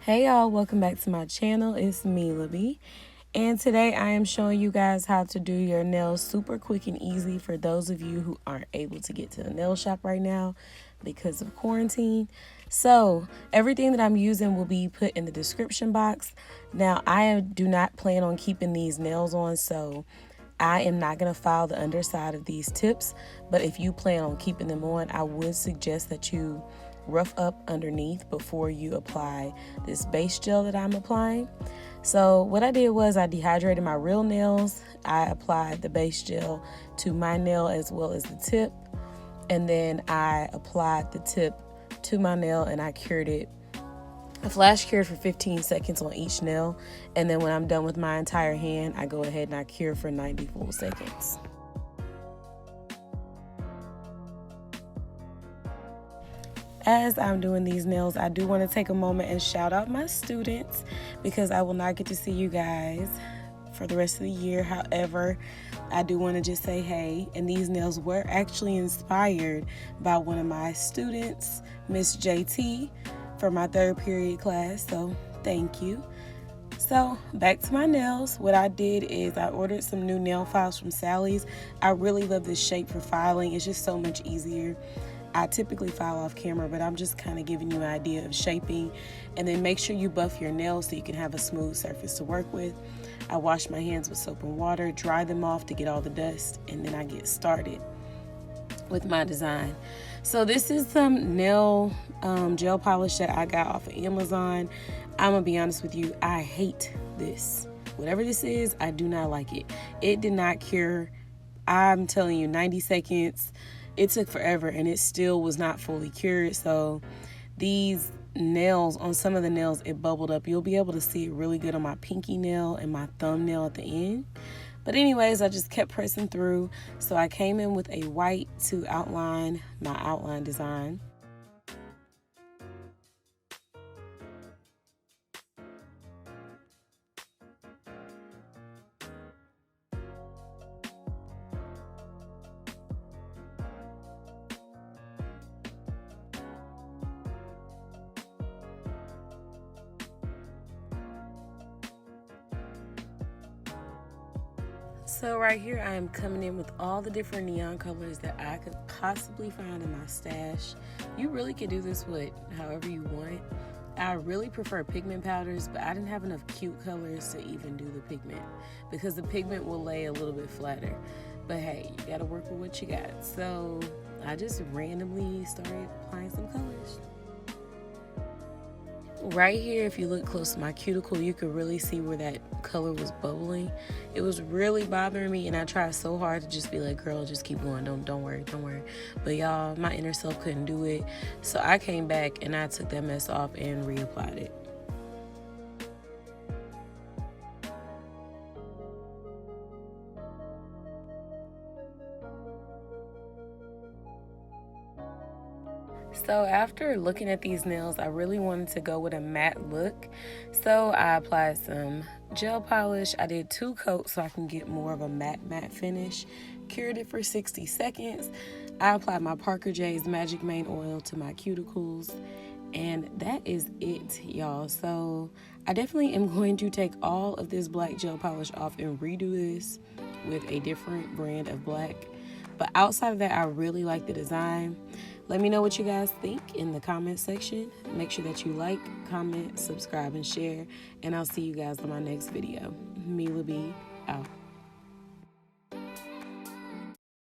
Hey y'all, welcome back to my channel. It's me, Libby, and today I am showing you guys how to do your nails super quick and easy for those of you who aren't able to get to the nail shop right now because of quarantine. So everything that I'm using will be put in the description box. Now I do not plan on keeping these nails on, so I am not going to file the underside of these tips, but if you plan on keeping them on, I would suggest that you rough up underneath before you apply this base gel that I'm applying. So what I did was I dehydrated my real nails. I applied the base gel to my nail as well as the tip, and then I applied the tip to my nail and I cured it. I flash cured for 15 seconds on each nail, and then when I'm done with my entire hand, I go ahead and I cure for 90 full seconds. As I'm doing these nails, I do want to take a moment and shout out my students because I will not get to see you guys for the rest of the year. However, I do want to just say hey, and these nails were actually inspired by one of my students, Miss JT, for my third period class, so thank you. So back to my nails. What I did is I ordered some new nail files from Sally's. I really love this shape for filing. It's just so much easier. I typically file off camera, but I'm just kind of giving you an idea of shaping. And then make sure you buff your nails so you can have a smooth surface to work with. I wash my hands with soap and water, dry them off to get all the dust, and then I get started with my design. So this is some nail gel polish that I got off of Amazon. I'm gonna be honest with you, I hate this. Whatever this is, I do not like it. It did not cure. I'm telling you, 90 seconds. It took forever and it still was not fully cured. So these nails, on some of the nails, it bubbled up. You'll be able to see it really good on my pinky nail and my thumbnail at the end. But anyways, I just kept pressing through. So I came in with a white to outline my outline design. So right here, I am coming in with all the different neon colors that I could possibly find in my stash. You really could do this with however you want. I really prefer pigment powders, but I didn't have enough cute colors to even do the pigment because the pigment will lay a little bit flatter. But hey, you gotta work with what you got. So I just randomly started applying some colors. Right here, if you look close to my cuticle, you could really see where that color was bubbling. It was really bothering me, and I tried so hard to just be like, girl, just keep going, don't worry. But y'all, my inner self couldn't do it, so I came back and I took that mess off and reapplied it. So after looking at these nails, I really wanted to go with a matte look. So I applied some gel polish. I did 2 coats so I can get more of a matte finish. Cured it for 60 seconds. I applied my Parker J's Magic Mane oil to my cuticles. And that is it, y'all. So I definitely am going to take all of this black gel polish off and redo this with a different brand of black. But outside of that, I really like the design. Let me know what you guys think in the comment section. Make sure that you like, comment, subscribe, and share. And I'll see you guys on my next video. Mila B, out.